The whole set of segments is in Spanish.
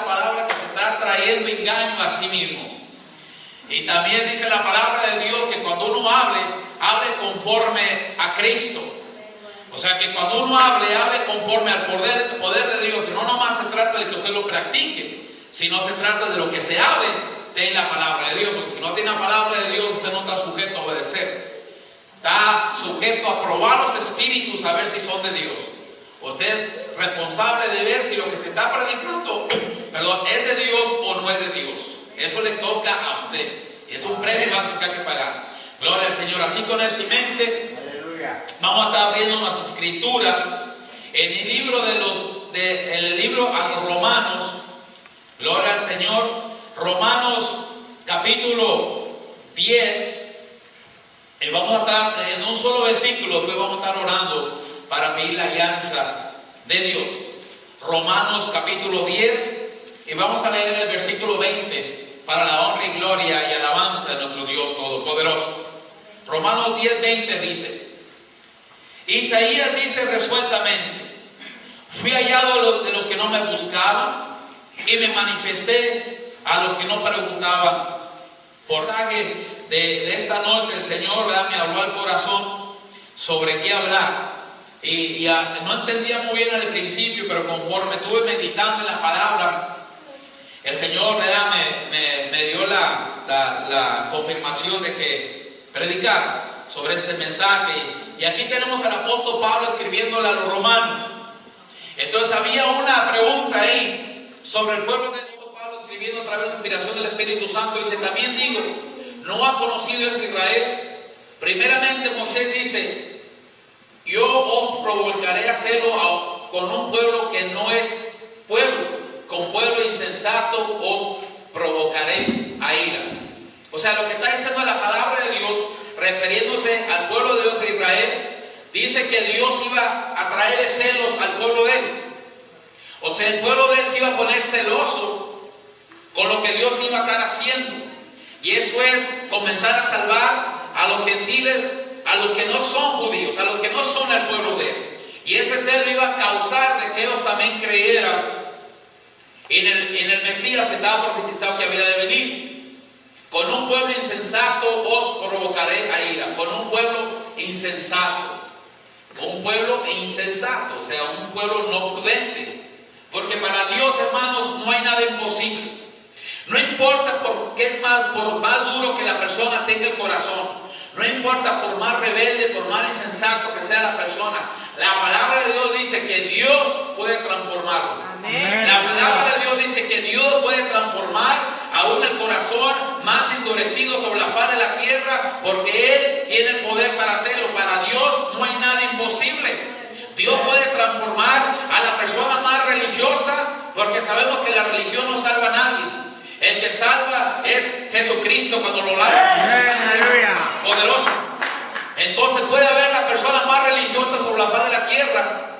palabra que se está trayendo engaño a sí mismo. Y también dice la palabra de Dios que cuando uno hable conforme a Cristo. O sea, que cuando uno hable conforme al poder de Dios. Y no nomás se trata de que usted lo practique, sino se trata de lo que se hable en la palabra de Dios. Porque si no tiene la palabra de Dios, usted no está sujeto a obedecer. Está sujeto a probar los espíritus a ver si son de Dios. Usted es responsable de ver si lo que se está predicando, es de Dios o no es de Dios. Eso le toca a usted. Es un precio que hay que pagar. Gloria al Señor. Así con eso en mente, vamos a estar abriendo unas escrituras en el libro a los Romanos. Gloria al Señor. Romanos capítulo 10. Y vamos a estar en un solo versículo, después vamos a estar orando para pedir la alianza de Dios. Romanos capítulo 10, y vamos a leer el versículo 20 para la honra y gloria y alabanza de nuestro Dios Todopoderoso. Romanos 10, 20 dice: Isaías dice resueltamente: fui hallado de los que no me buscaban y me manifesté a los que no preguntaban. Por mensaje de esta noche el Señor me habló al corazón sobre qué hablar. Y no entendía muy bien al principio, pero conforme estuve meditando en la palabra, el Señor me dio la confirmación de que predicar sobre este mensaje. Y aquí tenemos al apóstol Pablo escribiéndole a los romanos. Entonces había una pregunta ahí sobre el pueblo de Dios. Pablo escribiendo a través de la inspiración del Espíritu Santo dice: también digo, ¿no ha conocido este Israel? Primeramente Moisés dice: yo os provocaré a celo con un pueblo que no es pueblo, con pueblo insensato os provocaré a ira. O sea, lo que está diciendo la palabra de Dios, refiriéndose al pueblo de Dios de Israel, dice que Dios iba a traerle celos al pueblo de él. O sea, el pueblo de él se iba a poner celoso con lo que Dios iba a estar haciendo. Y eso es comenzar a salvar a los gentiles, a los que no son judíos, a los que no son el pueblo de él. Y ese celo iba a causar de que ellos también creyeran en el Mesías que estaba profetizado que había de venir. Con un pueblo insensato os provocaré a ira. Con un pueblo insensato. Un pueblo insensato, o sea, un pueblo no prudente. Porque para Dios, hermanos, no hay nada imposible. No importa por más duro que la persona tenga el corazón. No importa por más rebelde, por más insensato que sea la persona. La palabra de Dios dice que Dios puede transformarlo. Amén. La palabra de Dios dice que Dios puede transformar aún el corazón más endurecido sobre la faz de la tierra, porque Él tiene el poder para hacerlo. Para Dios no hay nada imposible. Dios puede transformar a la persona más religiosa, porque sabemos que la religión no salva a nadie. El que salva es Jesucristo cuando lo lava. Poderoso. Entonces puede haber la persona más religiosa sobre la faz de la tierra.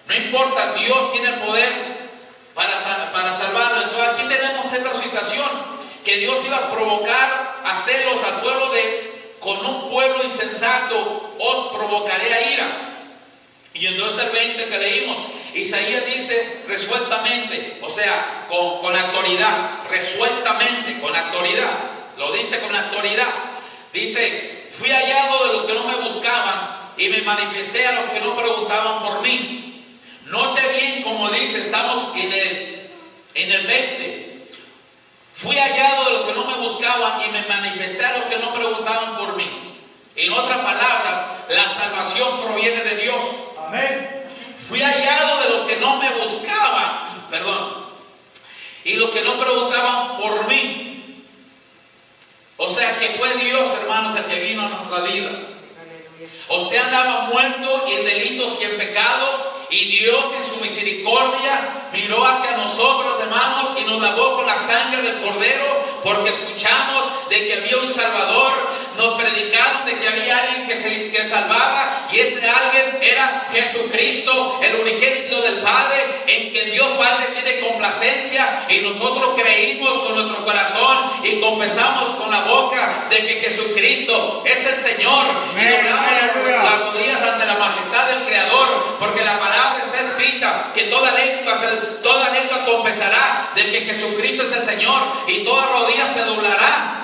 No importa, Dios tiene el poder para salvarlo. Entonces aquí tenemos esta situación, que Dios iba a provocar a celos al pueblo con un pueblo insensato os provocaré a ira. Y entonces el 20 que leímos, Isaías dice resueltamente, o sea, con autoridad, resueltamente, con autoridad, lo dice con autoridad. Dice: fui hallado de los que no me buscaban y me manifesté a los que no preguntaban por mí. Note bien como dice, estamos en el 20. Fui hallado de los que no me buscaban y me manifesté a los que no preguntaban por mí. En otras palabras, la salvación proviene de Dios. Amén. Fui hallado de los que no me buscaban, y los que no preguntaban por mí. O sea que fue Dios, hermanos, el que vino a nuestra vida. Usted andaba muerto y en delitos y en pecados, y Dios en su misericordia miró hacia nosotros, hermanos, y nos lavó con la sangre del Cordero, porque escuchamos de que había un Salvador. Nos predicaron de que había alguien que salvaba, y ese alguien era Jesucristo, el unigénito del Padre, en que en Dios Padre tiene complacencia y nosotros creímos con nuestro corazón y confesamos con la boca de que Jesucristo es el Señor y doblamos las rodillas ante la majestad del Creador, porque la palabra está escrita que toda lengua confesará de que Jesucristo es el Señor y toda rodilla se doblará.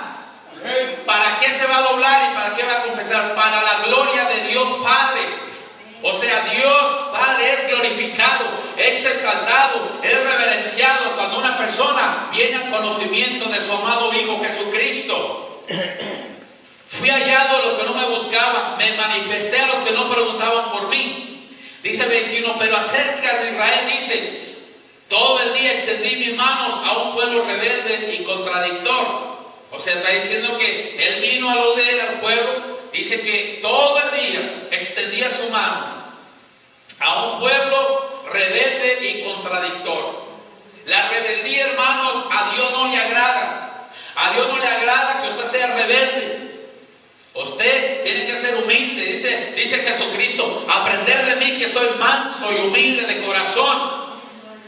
¿Para qué se va a doblar y para qué va a confesar? Para la gloria de Dios Padre. O sea, Dios Padre es glorificado, es exaltado, es reverenciado cuando una persona viene al conocimiento de su amado Hijo Jesucristo. Fui hallado a los que no me buscaban, me manifesté a los que no preguntaban por mí. Dice 21, pero acerca de Israel dice, todo el día extendí mis manos a un pueblo rebelde y contradictor. O sea, está diciendo que él vino a los de él, al pueblo. Dice que todo el día extendía su mano a un pueblo rebelde y contradictor. La rebeldía, hermanos, a Dios no le agrada. A Dios no le agrada que usted sea rebelde. Usted tiene que ser humilde. Dice Jesucristo, aprender de mí que soy manso y humilde de corazón.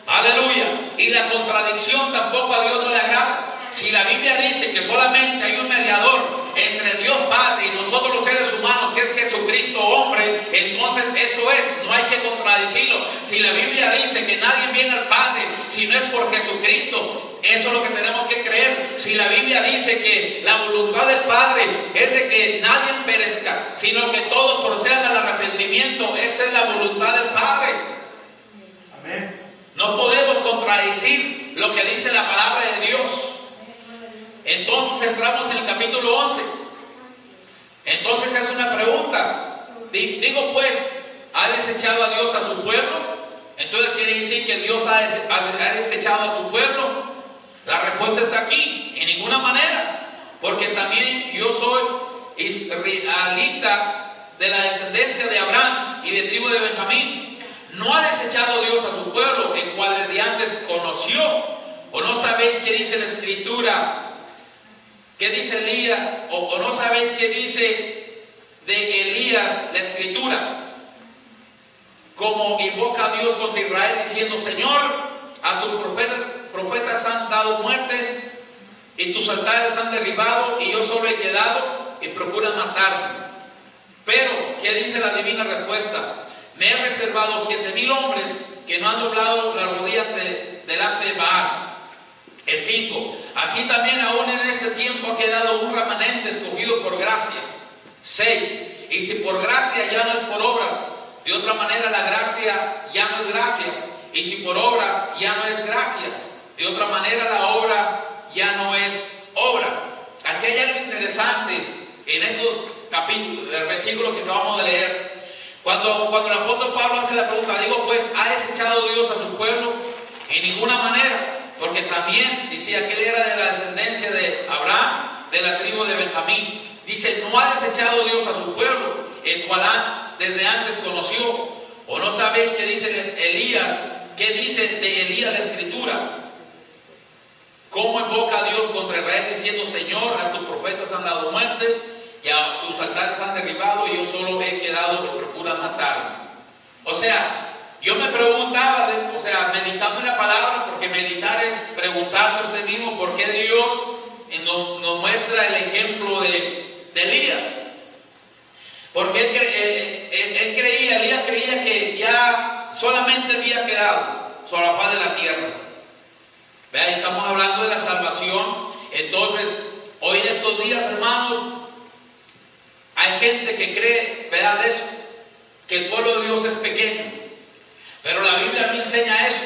Aleluya. Y la contradicción tampoco a Dios no le agrada. Si la Biblia dice que solamente hay un mediador entre Dios Padre y nosotros los seres humanos, que es Jesucristo hombre, entonces eso es, no hay que contradecirlo. Si la Biblia dice que nadie viene al Padre si no es por Jesucristo, eso es lo que tenemos que creer. Si la Biblia dice que la voluntad del Padre es de que nadie perezca, sino que todos procedan al arrepentimiento, esa es la voluntad del Padre. Amén. No podemos contradecir lo que dice la palabra de Dios. Entonces entramos en el capítulo 11. Entonces es una pregunta. Digo pues, ¿ha desechado a Dios a su pueblo? Entonces quiere decir que Dios ha desechado a su pueblo. La respuesta está aquí, en ninguna manera. Porque también yo soy israelita de la descendencia de Abraham y de tribu de Benjamín. ¿No ha desechado Dios a su pueblo, el cual desde antes conoció? ¿O no sabéis qué dice la Escritura? ¿Qué dice Elías? ¿O no sabéis qué dice de Elías la Escritura? Como invoca a Dios contra Israel diciendo, Señor, a tus profetas han dado muerte y tus altares han derribado y yo solo he quedado y procuran matarme. Pero, ¿qué dice la divina respuesta? Me he reservado 7,000 hombres que no han doblado las rodillas delante de Baal. El 5. Así también aún en ese tiempo ha quedado un remanente escogido por gracia. 6. Y si por gracia ya no es por obras, de otra manera la gracia ya no es gracia. Y si por obras ya no es gracia, de otra manera la obra ya no es obra. Aquí hay algo interesante en estos capítulos, el versículo que acabamos de leer. Cuando el apóstol Pablo hace la pregunta, digo pues, ¿ha desechado Dios a su pueblo? En ninguna manera. Porque también decía que él era de la descendencia de Abraham, de la tribu de Benjamín. Dice, no ha desechado Dios a su pueblo, el cual desde antes conoció. ¿O no sabéis qué dice Elías? ¿Qué dice de Elías la Escritura? ¿Cómo invoca a Dios contra Israel diciendo, Señor, a tus profetas han dado muerte y a tus altares han derribado y yo solo he quedado que procuran matarme? O sea, yo me preguntaba, meditando en la palabra, porque meditar es preguntarse a usted mismo por qué Dios nos muestra el ejemplo de Elías. Porque Elías creía que ya solamente había quedado sobre la faz de la tierra. Vean, estamos hablando de la salvación. Entonces, hoy en estos días, hermanos, hay gente que cree, ¿verdad? Eso, que el pueblo de Dios es pequeño. Pero la Biblia no enseña eso.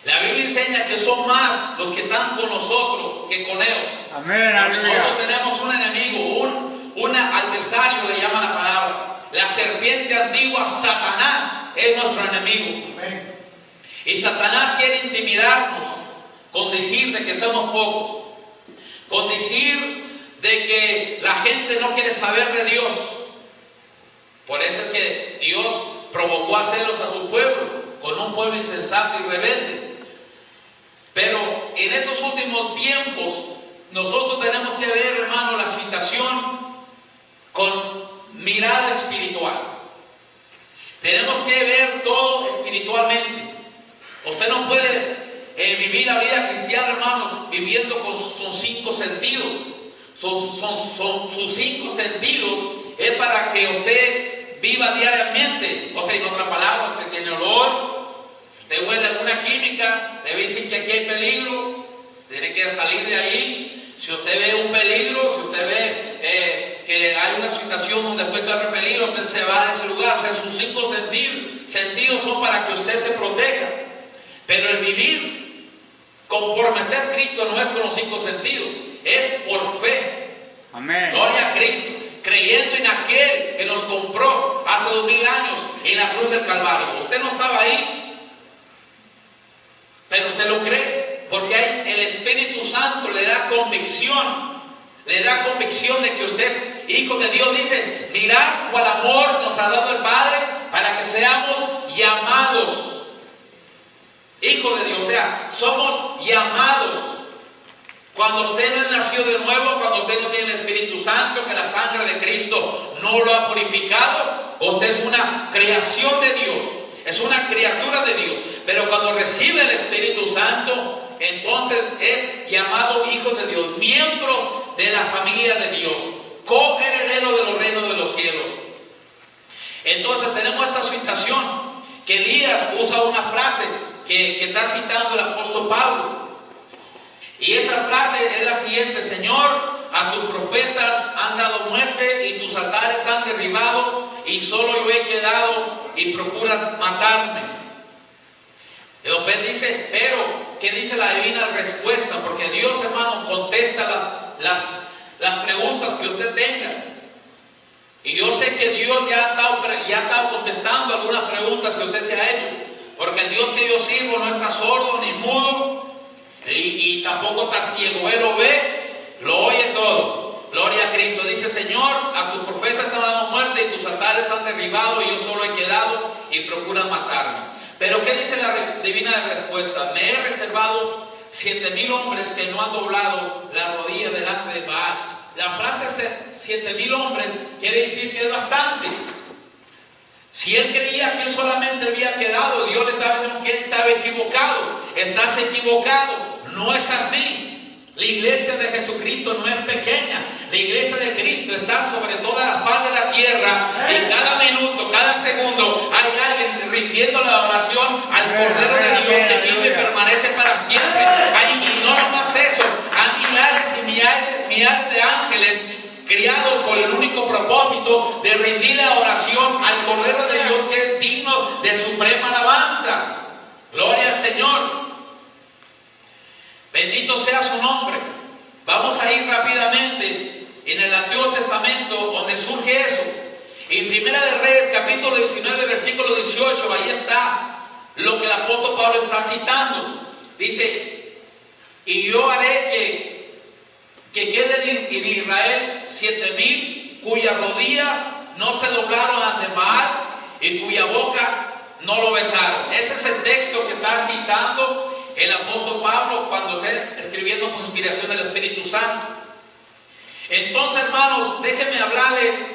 La Biblia enseña que son más los que están con nosotros que con ellos. Amén. Porque nosotros tenemos un enemigo, un adversario, le llama la palabra. La serpiente antigua, Satanás, es nuestro enemigo. Amén. Y Satanás quiere intimidarnos con decir de que somos pocos, con decir de que la gente no quiere saber de Dios. Por eso es que Dios provocó a celos a su pueblo, con un pueblo insensato y rebelde. Pero en estos últimos tiempos, nosotros tenemos que ver, hermano, la situación con mirada espiritual. Tenemos que ver todo espiritualmente. Usted Usted no puede vivir la vida cristiana, hermanos, viviendo con sus 5 sentidos. Sus 5 sentidos es para que usted viva diariamente. O sea, en otras palabras, usted tiene olor, usted huele alguna química, debe decir que aquí hay peligro, tiene que salir de ahí. Si usted ve un peligro, si usted ve que hay una situación donde puede correr peligro, usted se va de ese lugar. O sea, sus 5 sentidos son para que usted se proteja. Pero el vivir conforme está escrito no es con los 5 sentidos, es por fe. Amén. Gloria a Cristo, creyendo en aquel que nos compró hace 2000 años en la cruz del Calvario. Usted no estaba ahí, pero usted lo cree, porque el Espíritu Santo le da convicción de que usted es hijo de Dios. Dice, mirad cuál amor nos ha dado el Padre para que seamos llamados hijos de Dios. O sea, somos llamados. Cuando usted no es nacido de nuevo, cuando usted no tiene el Espíritu Santo, que la sangre de Cristo no lo ha purificado, usted es una creación de Dios, es una criatura de Dios. Pero cuando recibe el Espíritu Santo, entonces es llamado hijo de Dios, miembros de la familia de Dios, coheredero de los reinos de los cielos. Entonces tenemos esta situación que Elías usa una frase que está citando el apóstol Pablo. Y esa frase es la siguiente: Señor, a tus profetas han dado muerte y tus altares han derribado, y solo yo he quedado y procuran matarme. Y después dice, pero, ¿qué dice la divina respuesta? Porque Dios, hermanos, contesta las preguntas que usted tenga. Y yo sé que Dios ya ha estado contestando algunas preguntas que usted se ha hecho. Porque el Dios que yo sirvo no está sordo ni mudo, y tampoco está ciego. Él lo ve, lo oye todo. Gloria a Cristo. Dice, Señor, a tus profetas han dado muerte y tus altares han derribado, y yo solo he quedado y procuran matarme. Pero ¿qué dice la divina respuesta? Me he reservado 7,000 hombres que no han doblado la rodilla delante de Baal. La frase 7,000 hombres quiere decir que es bastante. Si él creía que él solamente había quedado, Dios le estaba diciendo que él estaba equivocado. Estás equivocado, no es así. La iglesia de Jesucristo no es pequeña. La iglesia de Cristo está sobre toda la faz de la tierra. Y cada minuto, cada segundo, hay alguien rindiendo la oración al Cordero de Dios que vive y permanece para siempre. Y no nomás eso, hay millares y millares de ángeles criados por el único propósito de rendir la oración al Cordero de Dios, que es digno de suprema alabanza. Gloria al Señor. Bendito sea su nombre. Vamos a ir rápidamente en el Antiguo Testamento donde surge eso. En Primera de Reyes, capítulo 19, versículo 18, ahí está lo que el apóstol Pablo está citando. Dice, y yo haré que queden en Israel 7,000 cuyas rodillas no se doblaron ante Baal y cuya boca no lo besaron. Ese es el texto que está citando el apóstol Pablo cuando está escribiendo con inspiración del Espíritu Santo. Entonces, hermanos, déjenme hablarle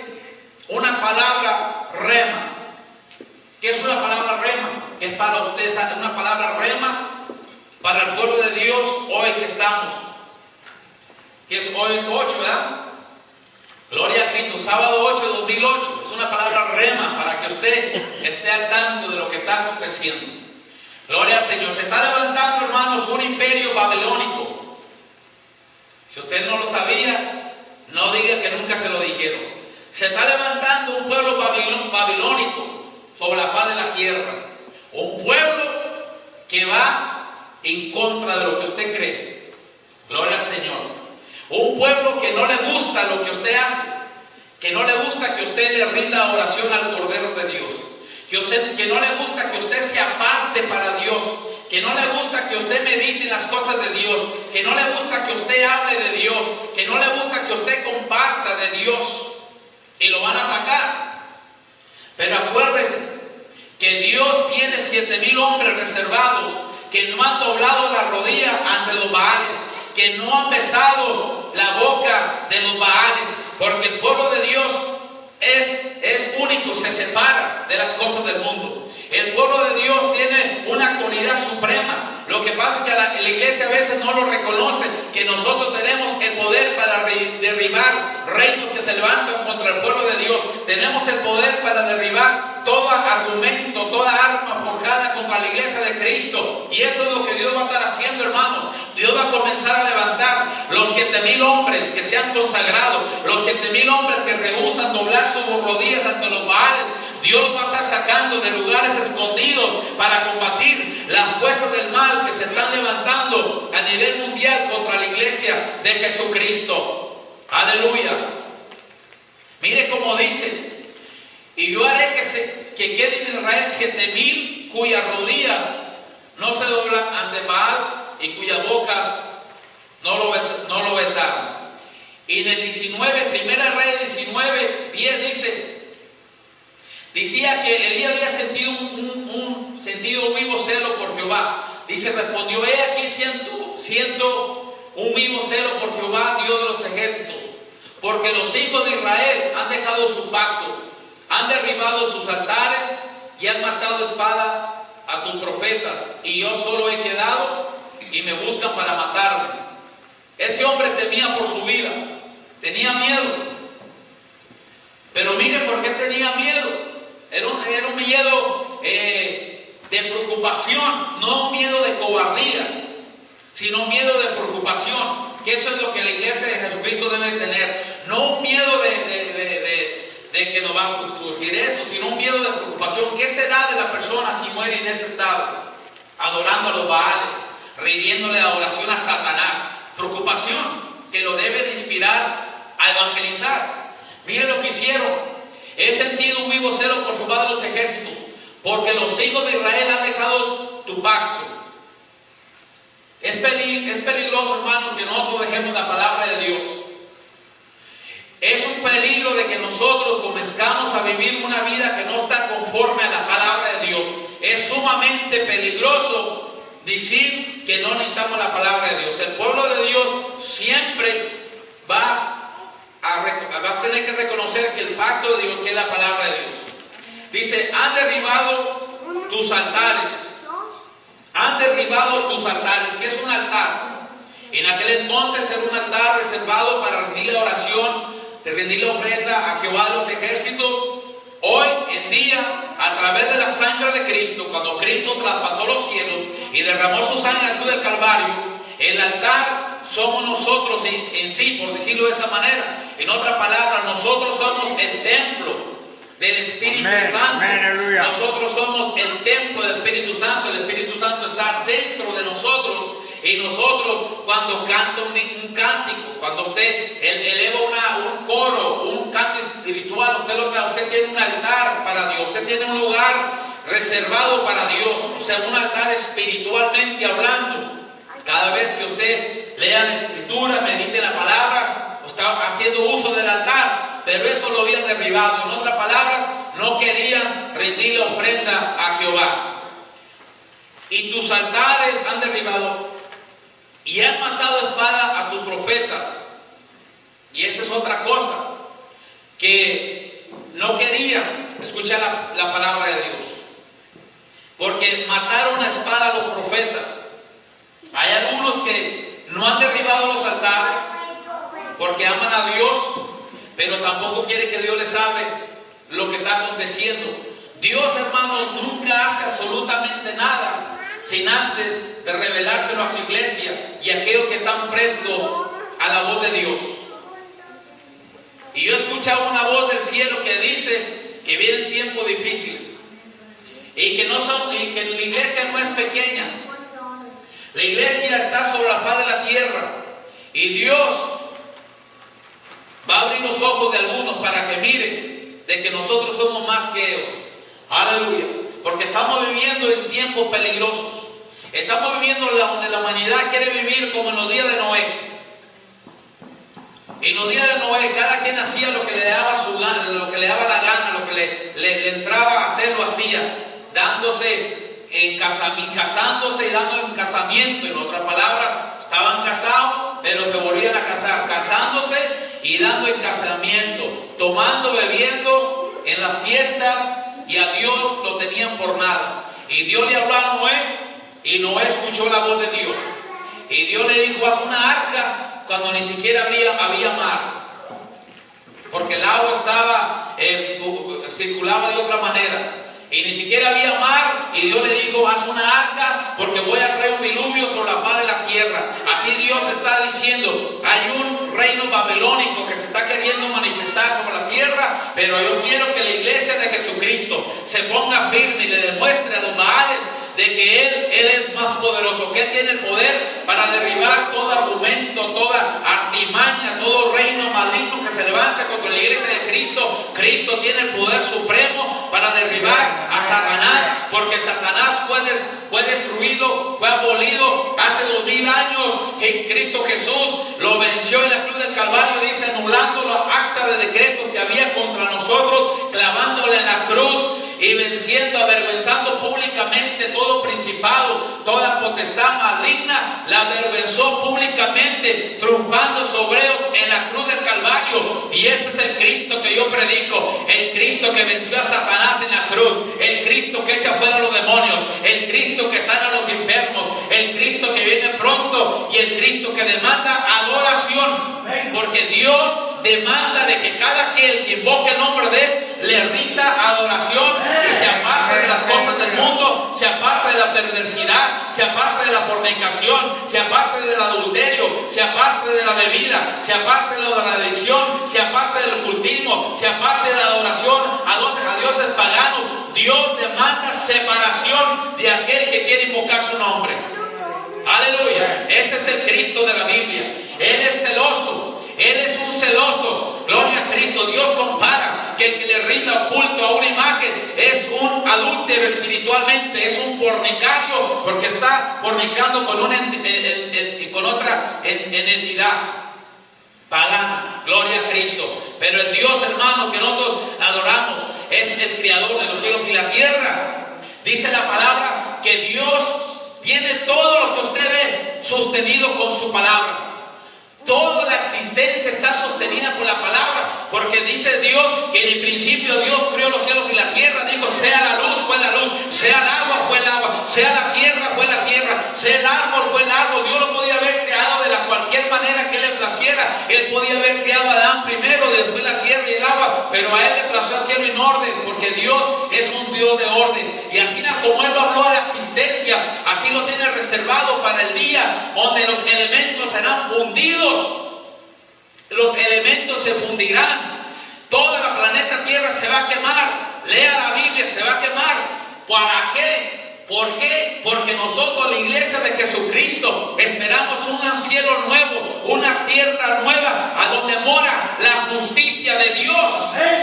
una palabra rema. ¿Qué es una palabra rema? Que es para ustedes una palabra rema para el pueblo de Dios hoy que estamos. Hoy es 8, ¿verdad? Gloria a Cristo, sábado 8 de 2008. Es una palabra rema para que usted esté al tanto de lo que está aconteciendo. Gloria al Señor. Se está levantando, hermanos, un imperio babilónico. Si usted no lo sabía, no diga que nunca se lo dijeron. Se está levantando un pueblo babilónico sobre la faz de la tierra. Un pueblo que va en contra de lo que usted cree. Gloria al Señor. Un pueblo que no le gusta lo que usted hace, que no le gusta que usted le rinda oración al Cordero de Dios, que no le gusta que usted se aparte para Dios, que no le gusta que usted medite en las cosas de Dios, que no le gusta que usted hable de Dios, que no le gusta que usted comparta de Dios, y lo van a atacar. Pero acuérdese que Dios tiene 7,000 hombres reservados que no han doblado la rodilla ante los Baales, que no han besado la boca de los Baales, porque el pueblo de Dios es único, se separa de las cosas del mundo. El pueblo de Dios tiene una comunidad suprema. Lo que pasa es que la iglesia a veces no lo reconoce, que nosotros tenemos el poder para derribar reinos que se levantan contra el pueblo de Dios. Tenemos el poder para derribar todo argumento, toda arma forjada contra la iglesia de Cristo. Y eso es lo que Dios va a estar haciendo, hermanos. Dios va a comenzar a levantar los 7,000 hombres que se han consagrado, los 7,000 hombres que rehúsan doblar sus rodillas ante los Baales. Dios va a estar sacando de lugares escondidos para combatir las fuerzas del mal que se están levantando a nivel mundial contra la iglesia de Jesucristo. Aleluya. Mire cómo dice: y yo haré que queden en Israel 7,000 cuyas rodillas no se doblan ante Baal y cuyas bocas no lo besaron. Y en el 19, Primera Reyes 19:10 decía que Elías había sentido un vivo celo por Jehová. Dice, respondió: he aquí siento un vivo celo por Jehová, Dios de los ejércitos, porque los hijos de Israel han dejado su pacto, han derribado sus altares y han matado espada a tus profetas, y yo solo he quedado y me buscan para matarme. Este hombre temía por su vida, tenía miedo. Pero mire por qué tenía miedo. Era un miedo de preocupación, no un miedo de cobardía, sino miedo de preocupación, que eso es lo que la iglesia de Jesucristo debe tener. No un miedo de que nos va a surgir eso, sino un miedo de preocupación. ¿Qué será de la persona si muere en ese estado? Adorando a los Baales, rindiéndole adoración a Satanás. Preocupación que lo debe de inspirar a evangelizar. Miren lo que hicieron. He sentido un vivo celo por Jehová de los ejércitos, porque los hijos de Israel han dejado tu pacto. Es peligroso, hermanos, que nosotros dejemos la palabra de Dios. Es un peligro de que nosotros comenzamos a vivir una vida que no está conforme a la palabra de Dios. Es sumamente peligroso decir que no necesitamos la palabra de Dios. El pueblo de Dios siempre va a tener que reconocer que el pacto de Dios, que es la palabra de Dios. Dice, han derribado tus altares. Han derribado tus altares. ¿Qué es un altar? En aquel entonces era un altar reservado para rendirle oración, de rendirle ofrenda a Jehová de los ejércitos. Hoy en día, a través de la sangre de Cristo, cuando Cristo traspasó los cielos y derramó su sangre en la cruz del Calvario, el altar somos nosotros en sí, por decirlo de esa manera. En otra palabra, nosotros somos el templo del Espíritu Santo. Nosotros somos el templo del Espíritu Santo. El Espíritu Santo está dentro de nosotros. Y nosotros, cuando canta un cántico, cuando usted eleva un coro, un canto espiritual, usted tiene un altar para Dios. Usted tiene un lugar reservado para Dios. O sea, un altar espiritualmente hablando. Cada vez que usted lea la Escritura, medite la palabra, está haciendo uso del altar, pero esto lo habían derribado. En otras palabras, no querían rendirle ofrenda a Jehová. Y tus altares han derribado y han matado espada a tus profetas. Y esa es otra cosa, que no querían escuchar la palabra de Dios, porque mataron a espada a los profetas. Hay algunos que no han derribado los altares porque aman a Dios, pero tampoco quieren que Dios les hable lo que está aconteciendo. Dios, hermanos, nunca hace absolutamente nada sin antes de revelárselo a su iglesia y a aquellos que están prestos a la voz de Dios. Y yo escuchaba una voz del cielo que dice que vienen tiempos difíciles y que la iglesia no es pequeña. La iglesia está sobre la faz de la tierra y Dios va a abrir los ojos de algunos para que miren de que nosotros somos más que ellos. Aleluya. Porque estamos viviendo en tiempos peligrosos. Estamos viviendo donde la humanidad quiere vivir como en los días de Noé. En los días de Noé, cada quien hacía lo que le daba su gana, lo que le daba la gana, lo que le entraba a hacer, lo hacía, casándose y dando en casamiento. En otras palabras, estaban casados, pero se volvían a casar, casándose y dando en casamiento, tomando, bebiendo en las fiestas, y a Dios lo tenían por nada. Y Dios le habló a Noé y Y Noé escuchó la voz de Dios. Y Dios le dijo, haz una arca cuando ni siquiera había mar. Porque el agua circulaba de otra manera. Y ni siquiera había mar, y Dios le dijo, haz una arca, porque voy a traer un diluvio sobre la faz de la tierra. Así Dios está diciendo, hay un reino babilónico que se está queriendo manifestar sobre la tierra, pero yo quiero que la iglesia de Jesucristo se ponga firme y le demuestre a los Baales de que Él es más poderoso, que Él tiene el poder para derribar todo argumento, toda artimaña, todo reino maligno que se levanta contra la iglesia de Cristo. Cristo tiene el poder supremo para derribar a Satanás, porque Satanás fue destruido, fue abolido hace 2000 años en Cristo Jesús. Lo venció en la cruz del Calvario, dice, anulando la acta de decreto que había contra nosotros, clavándole en la cruz y venciendo, avergonzando públicamente todo principado, toda potestad maligna, la avergonzó públicamente, triunfando sobre ellos en la cruz del Calvario. Y ese es el Cristo que yo predico, el Cristo que venció a Satanás en la cruz, el Cristo que echa fuera a los demonios, el Cristo que sana a los enfermos, el Cristo que viene pronto y el Cristo que demanda adoración, porque Dios demanda de que cada aquel que invoque el nombre de Él le rinda adoración y se aparte de las cosas del mundo, se aparte de la perversidad, se aparte de la fornicación, se aparte del adulterio, se aparte de la bebida, se aparte de la adicción, se aparte del ocultismo, se aparte de la adoración a dioses paganos. Dios demanda separación de aquel que quiere invocar su nombre. Aleluya. Ese es el Cristo de la Biblia. Él es celoso. Él es un celoso. Gloria a Cristo. Dios compara que el que le rinda culto a una imagen es un adúltero espiritualmente, es un fornicario, porque está fornicando con otra entidad pagana. Gloria a Cristo. Pero el Dios, hermano, que nosotros adoramos es el creador de los cielos y la tierra. Dice la palabra que Dios tiene todo lo que usted ve sostenido con su palabra. Toda la existencia está sostenida por la palabra, porque dice Dios que en el principio Dios creó los cielos y la tierra. Dijo, sea la luz, fue la luz, sea el agua, fue el agua, sea la tierra, fue la tierra, sea el árbol, fue el árbol. Dios lo podía haber creado de la cualquier manera que le placiera. Él podía haber creado a Adán primero, después la tierra y el agua, pero a Él le plació hacerlo en orden, porque Dios es un Dios de orden. Y así como Él lo habló a la existencia, así lo tiene reservado para el día donde los elementos serán fundidos. Los elementos se fundirán. Toda la planeta Tierra se va a quemar. Lea la Biblia, se va a quemar. ¿Para qué? ¿Por qué? Porque nosotros, la iglesia de Jesucristo, esperamos un cielo nuevo, una tierra nueva, a donde mora la justicia de Dios,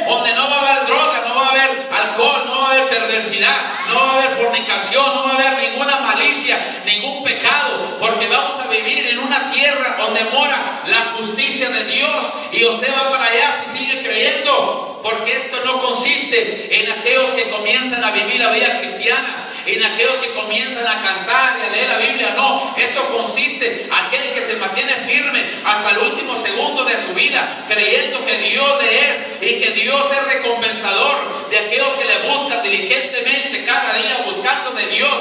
donde no va a haber droga, no va a haber alcohol, no va a haber perversidad, no va a haber fornicación, no va a haber ninguna malicia, ningún pecado, porque vamos a vivir en una tierra donde mora la justicia de Dios. Y usted va para allá si sigue creyendo, porque esto no consiste en aquellos que comienzan a vivir la vida cristiana, en aquellos que comienzan a cantar y a leer la Biblia. No, esto consiste en aquel que se mantiene firme hasta el último segundo de su vida, creyendo que Dios le es y que Dios es recompensador de aquellos que le buscan diligentemente cada día, buscando de Dios.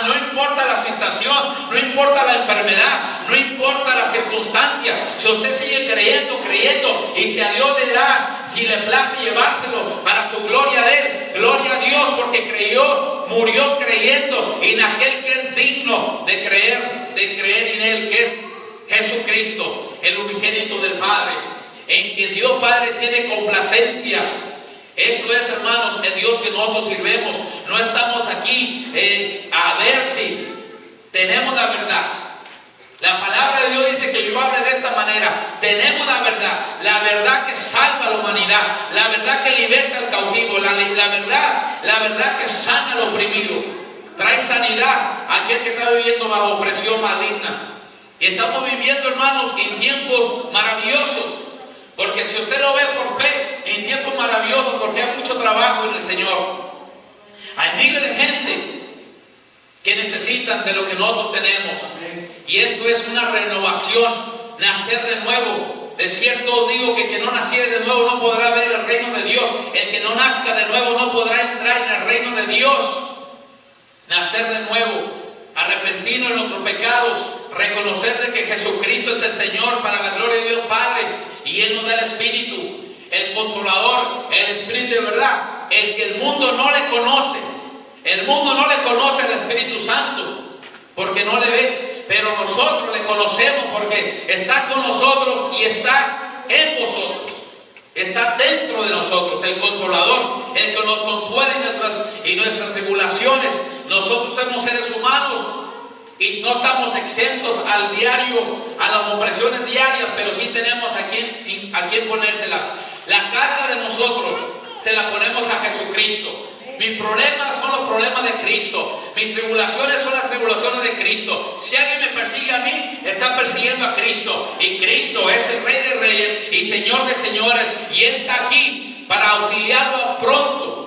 No importa la situación, no importa la enfermedad, no importa la circunstancia, si usted sigue creyendo, y si a Dios le da, si le place llevárselo para su gloria de Él, gloria a Dios, porque creyó, murió creyendo en aquel que es digno de creer en Él, que es Jesucristo, el unigénito del Padre, en que Dios Padre tiene complacencia. Esto es, hermanos, el Dios que nosotros sirvemos. No estamos aquí a ver si tenemos la verdad. La palabra de Dios dice que yo hable de esta manera. Tenemos la verdad que salva a la humanidad, la verdad que liberta al cautivo, la verdad que sana al oprimido, trae sanidad a aquel que está viviendo bajo opresión maligna. Y estamos viviendo, hermanos, en tiempos maravillosos, porque si usted lo ve por fe, en tiempos maravillosos, porque hay mucho trabajo en el Señor. Hay miles de gente que necesitan de lo que nosotros tenemos. Y eso es una renovación, nacer de nuevo. De cierto digo que el que no naciere de nuevo no podrá ver el reino de Dios. El que no nazca de nuevo no podrá entrar en el reino de Dios. Nacer de nuevo, arrepentirse arrepentirnos de nuestros pecados, reconocer de que Jesucristo es el Señor para la gloria de Dios Padre, y Él nos da el Espíritu, el Consolador, el Espíritu de verdad, el que el mundo no le conoce. El mundo no le conoce al Espíritu Santo porque no le ve, pero nosotros le conocemos porque está con nosotros y está en vosotros. Está dentro de nosotros, el Consolador, el que nos consuela en nuestras tribulaciones. Nosotros somos seres humanos y no estamos exentos al diario, a las opresiones diarias, pero sí tenemos a quien ponérselas. La carga de nosotros se la ponemos a Jesucristo. Mis problemas son los problemas de Cristo. Mis tribulaciones son las tribulaciones de Cristo. Si alguien me persigue a mí, está persiguiendo a Cristo. Y Cristo es el Rey de Reyes y Señor de Señores. Y Él está aquí para auxiliarlo pronto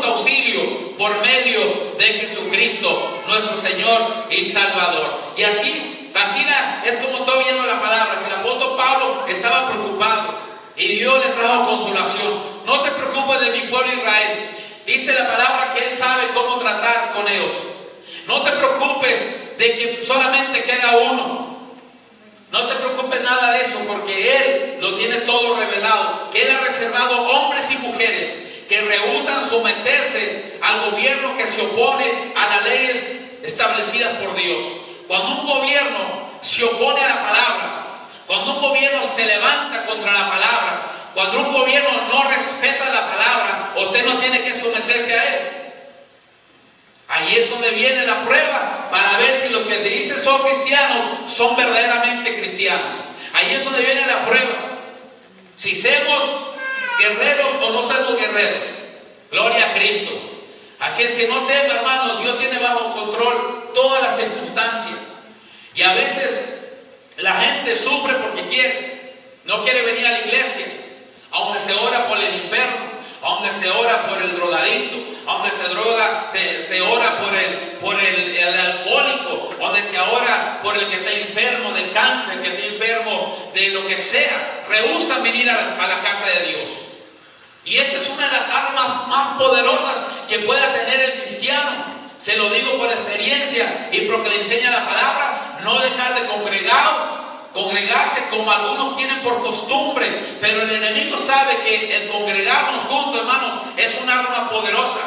auxilio por medio de Jesucristo, nuestro Señor y Salvador. Y así es como estoy viendo la palabra, que el apóstol Pablo estaba preocupado y Dios le trajo consolación. No te preocupes de mi pueblo Israel. Dice la palabra que Él sabe cómo tratar con ellos. No te preocupes de que solamente queda uno. No te preocupes nada de eso, porque Él lo tiene todo revelado. Que Él ha reservado hombres y mujeres que rehúsan someterse al gobierno que se opone a las leyes establecidas por Dios. Cuando un gobierno se opone a la palabra, cuando un gobierno se levanta contra la palabra, cuando un gobierno no respeta la palabra, usted no tiene que someterse a él. Ahí es donde viene la prueba para ver si los que dicen son cristianos son verdaderamente cristianos. Ahí es donde viene la prueba. Si somos guerreros o no somos guerreros. Gloria a Cristo. Así es que no temas, hermanos, Dios tiene bajo control todas las circunstancias. Y a veces la gente sufre porque no quiere venir a la iglesia. A donde se ora por el enfermo, a donde se ora por el drogadicto, a donde se ora por el alcohólico, a donde se ora por el que está enfermo del cáncer, que está enfermo de lo que sea. Rehúsan venir a la casa de Dios. Y esta es una de las armas más poderosas que pueda tener el cristiano. Se lo digo por experiencia y porque le enseña la palabra. No dejar de congregarse como algunos tienen por costumbre, pero el enemigo sabe que el congregarnos juntos, hermanos, es un arma poderosa,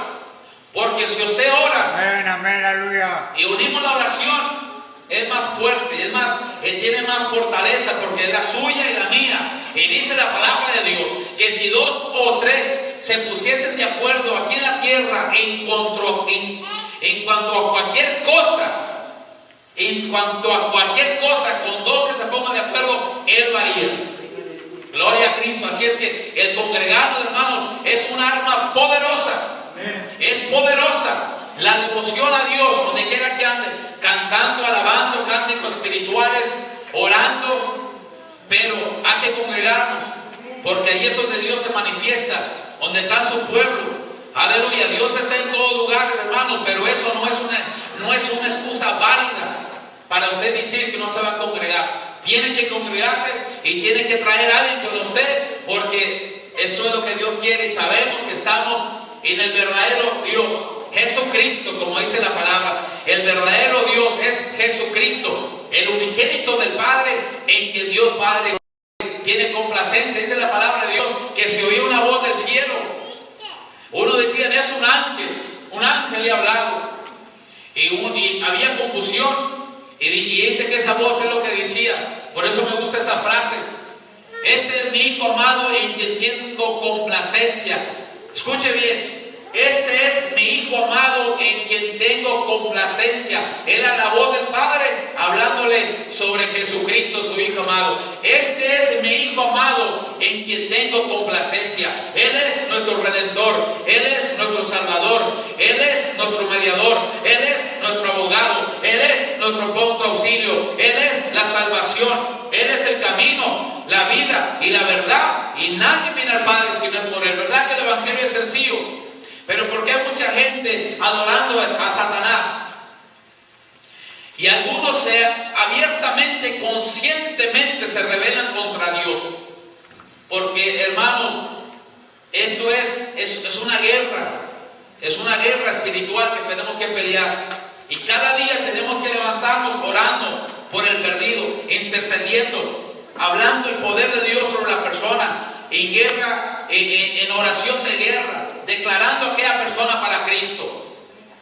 porque si usted ora amén, aleluya, y unimos la oración, es más fuerte, es más, tiene más fortaleza, porque es la suya y la mía. Y dice la palabra de Dios que si 2 o 3 se pusiesen de acuerdo aquí en la tierra en cuanto a cualquier cosa, con 2 que se pongan de acuerdo, Él lo haría. Gloria a Cristo. Así es que el congregarnos, hermanos, es un arma poderosa. Es poderosa. La devoción a Dios, donde quiera que ande, cantando, alabando, cánticos espirituales, orando, pero hay que congregarnos, porque ahí es donde Dios se manifiesta, donde está su pueblo. Aleluya. Dios está en todos lugares, hermanos, pero eso no es una excusa válida para usted decir que no se va a congregar. Tiene que congregarse y tiene que traer a alguien con usted, porque esto es lo que Dios quiere y sabemos que estamos en el verdadero Dios, Jesucristo, como dice la palabra. El verdadero Dios es Jesucristo, el unigénito del Padre, en que Dios Padre tiene complacencia. Dice la palabra de Dios que se oía una voz del cielo. Uno decía, es un ángel le ha hablado. Y había confusión. Y dice que esa voz es lo que decía. Por eso me gusta esta frase. Este es mi hijo amado en quien tengo complacencia. Escuche bien. Este es mi hijo amado en quien tengo complacencia. Era la voz del Padre hablándole sobre Jesucristo, su hijo amado. Este es mi hijo amado en quien tengo complacencia. Él es nuestro Redentor. Él es nuestro Salvador. Él es nuestro mediador. Él es nuestro abogado. Él es nuestro pronto auxilio. Él es la salvación. Él es el camino, la vida y la verdad. Y nadie viene al Padre si no es por Él. ¿Verdad que el Evangelio es sencillo? Pero porque hay mucha gente adorando a Satanás. Y algunos abiertamente, conscientemente se rebelan contra Dios. Porque, hermanos, esto es una guerra. Es una guerra espiritual que tenemos que pelear. Y cada día tenemos que levantar hermanos, orando por el perdido, intercediendo, hablando el poder de Dios sobre la persona, en guerra, en oración de guerra, declarando a aquella persona para Cristo,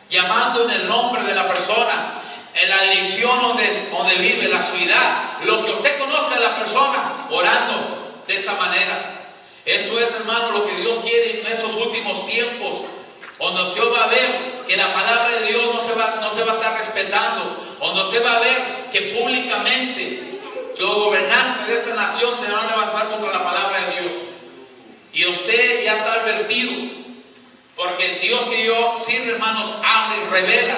llamando en el nombre de la persona, en la dirección donde vive, la ciudad, lo que usted conozca de la persona, orando de esa manera. Esto es, hermano, lo que Dios quiere en estos últimos tiempos, donde usted va a ver que la palabra de Dios no se va a estar respetando, donde usted va a ver que públicamente los gobernantes de esta nación se van a levantar contra la palabra de Dios. Y usted ya está advertido, porque el Dios que yo sirve, hermanos, habla y revela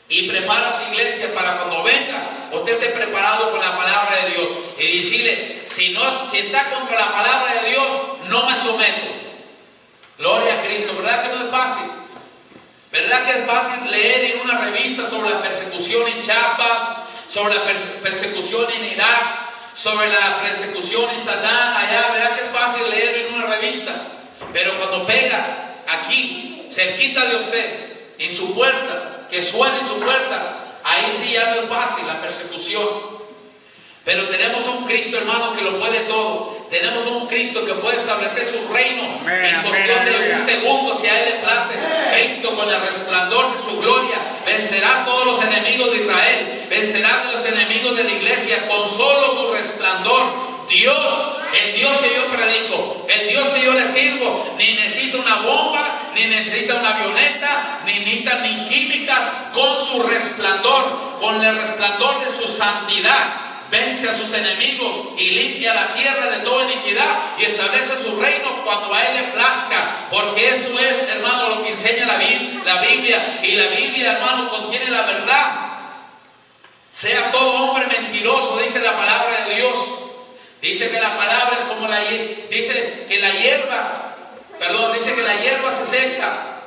y prepara su iglesia para cuando venga, usted esté preparado con la palabra de Dios y decirle, si está contra la palabra de Dios, no me someto. Gloria a Cristo. ¿Verdad que no es fácil? ¿Verdad que es fácil leer en una revista sobre la persecución en Chiapas, sobre la persecución en Irak, sobre la persecución en Saddam allá? ¿Verdad que es fácil leer en una revista? Pero cuando pega aquí, cerquita de usted, en su puerta, que suene en su puerta, ahí sí ya no es fácil la persecución. Pero tenemos un Cristo, hermano, que lo puede todo. Tenemos un Cristo que puede establecer su reino en cuestión de un segundo, si a Él le place. Cristo, con el resplandor de su gloria, vencerá a todos los enemigos de Israel, vencerá a los enemigos de la iglesia con solo su resplandor. Dios, el Dios que yo predico, el Dios que yo le sirvo, ni necesita una bomba, ni necesita una avioneta, ni necesita ni químicas. Con su resplandor, con el resplandor de su santidad, vence a sus enemigos y limpia la tierra de toda iniquidad y establece su reino cuando a Él le plazca, porque eso es, hermano, lo que enseña la Biblia, y la Biblia, hermano, contiene la verdad. Sea todo hombre mentiroso, dice la palabra de Dios. Dice que la palabra es como dice que la hierba se seca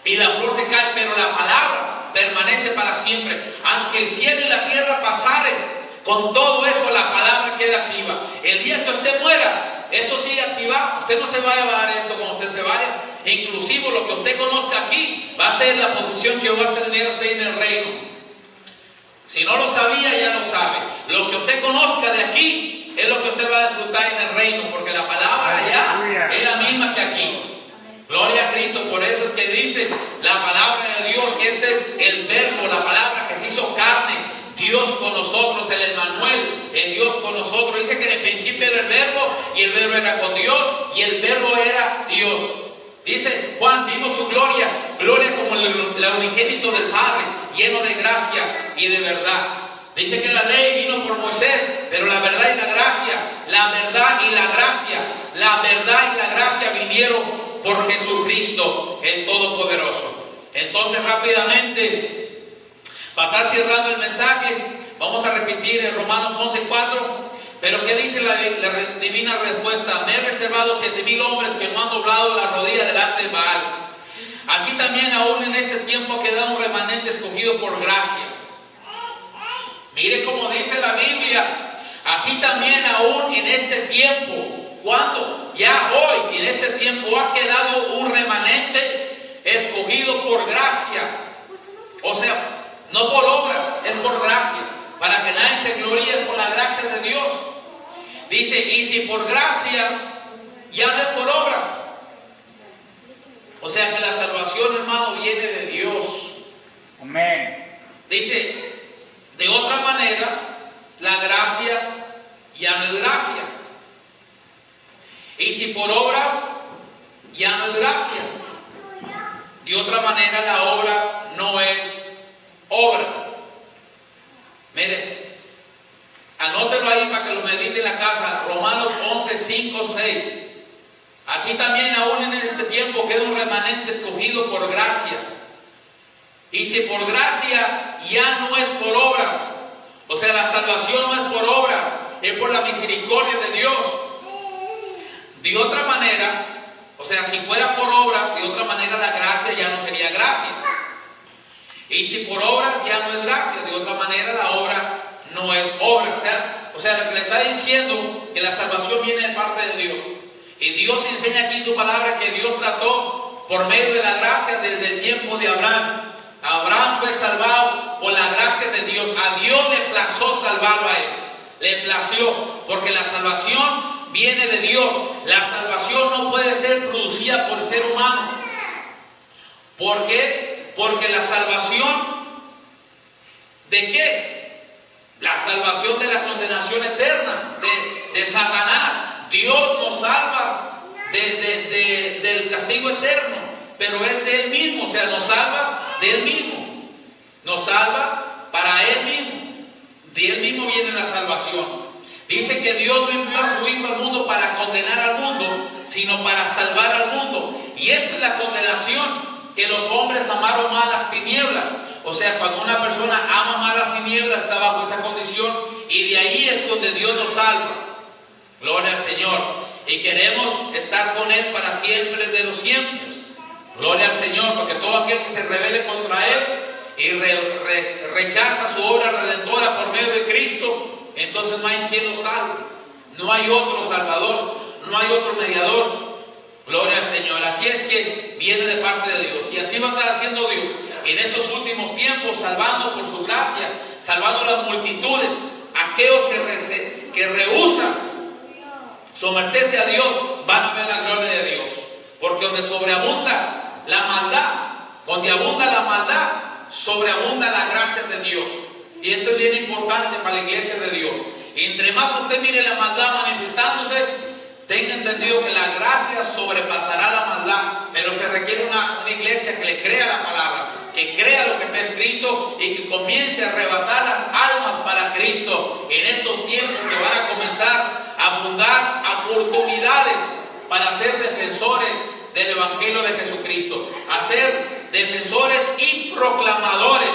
y la flor se cae, pero la palabra permanece para siempre. Aunque el cielo y la tierra pasaren, con todo eso la palabra queda activa. El día que usted muera, esto sigue activado. Usted no se va a llevar esto cuando usted se vaya. Inclusive lo que usted conozca aquí va a ser la posición que va a tener usted en el reino. Si no lo sabía, ya lo sabe. Lo que usted conozca de aquí es lo que usted va a disfrutar en el reino, porque la palabra allá es la misma que aquí. Gloria a Cristo. Por eso es que dice la palabra de Dios que este es el verbo, la palabra que se hizo carne. Dios con nosotros, el Emmanuel, el Dios con nosotros. Dice que en el principio era el verbo y el verbo era con Dios y el verbo era Dios. Dice Juan, vimos su gloria, gloria como el unigénito del Padre, lleno de gracia y de verdad. Dice que la ley vino por Moisés, pero la verdad y la gracia, la verdad y la gracia vinieron por Jesucristo, el Todopoderoso. Entonces, rápidamente, para estar cerrando el mensaje, vamos a repetir en Romanos 11:4. Pero ¿qué dice la divina respuesta? Me he reservado 7,000 hombres que no han doblado la rodilla delante de Baal. Así también aún en ese tiempo ha quedado un remanente escogido por gracia. Mire cómo dice la Biblia. Así también aún en este tiempo, ¿cuándo? Ya hoy, en este tiempo ha quedado un remanente escogido por gracia. O sea, no por obras, es por gracia, para que nadie se gloríe por la gracia de Dios. Dice, y si por gracia, ya no es por obras. O sea que la salvación, hermano, viene de Dios. Amén. Dice, de otra manera, la gracia ya no es gracia. Y si por obras, ya no es gracia. De otra manera, la obra no es obra. Mire, anótelo ahí para que lo medite en la casa. Romanos 11:5-6. Así también aún en este tiempo queda un remanente escogido por gracia. Y si por gracia ya no es por obras, o sea, la salvación no es por obras, es por la misericordia de Dios. De otra manera, o sea, si fuera por obras, de otra manera la gracia ya no sería gracia. Y si por obras ya no es gracia, de otra manera la obra no es obra. O sea, lo que le está diciendo que la salvación viene de parte de Dios. Y Dios enseña aquí en su palabra que Dios trató por medio de la gracia desde el tiempo de Abraham. Abraham fue salvado por la gracia de Dios. plació salvarlo a él. Le plació, porque la salvación viene de Dios. La salvación no puede ser producida por el ser humano. ¿Por qué? Porque la salvación, ¿de qué? La salvación de la condenación eterna, de Satanás. Dios nos salva del castigo eterno, pero es de Él mismo, o sea, nos salva de Él mismo. Nos salva para Él mismo. De Él mismo viene la salvación. Dice que Dios no envió a su Hijo al mundo para condenar al mundo, sino para salvar al mundo. Y esta es la condenación, que los hombres amaron más las tinieblas. O sea, cuando una persona ama más las tinieblas, está bajo esa condición, y de ahí es donde Dios nos salva. Gloria al Señor. Y queremos estar con Él para siempre de los siempre. Gloria al Señor, porque todo aquel que se rebele contra Él y rechaza su obra redentora por medio de Cristo, entonces no hay quien lo salve. No hay otro Salvador, no hay otro mediador. Gloria al Señor. Así es que viene de parte de Dios. Y así va a estar haciendo Dios en estos últimos tiempos, salvando por su gracia, salvando las multitudes, aquellos que rehúsan someterse a Dios, van a ver la gloria de Dios. Porque donde sobreabunda la maldad, donde abunda la maldad, sobreabunda la gracia de Dios. Y esto es bien importante para la iglesia de Dios. Y entre más usted mire la maldad manifestándose, tenga entendido que la gracia sobrepasará la maldad, pero se requiere una iglesia que le crea la palabra, que crea lo que está escrito y que comience a arrebatar las almas para Cristo. En estos tiempos que van a comenzar a abundar oportunidades para ser defensores del Evangelio de Jesucristo, a ser defensores y proclamadores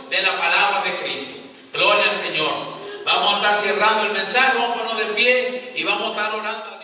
de la palabra de Cristo. Gloria al Señor. Vamos a estar cerrando el mensaje, vamos a ponernos de pie y vamos a estar orando.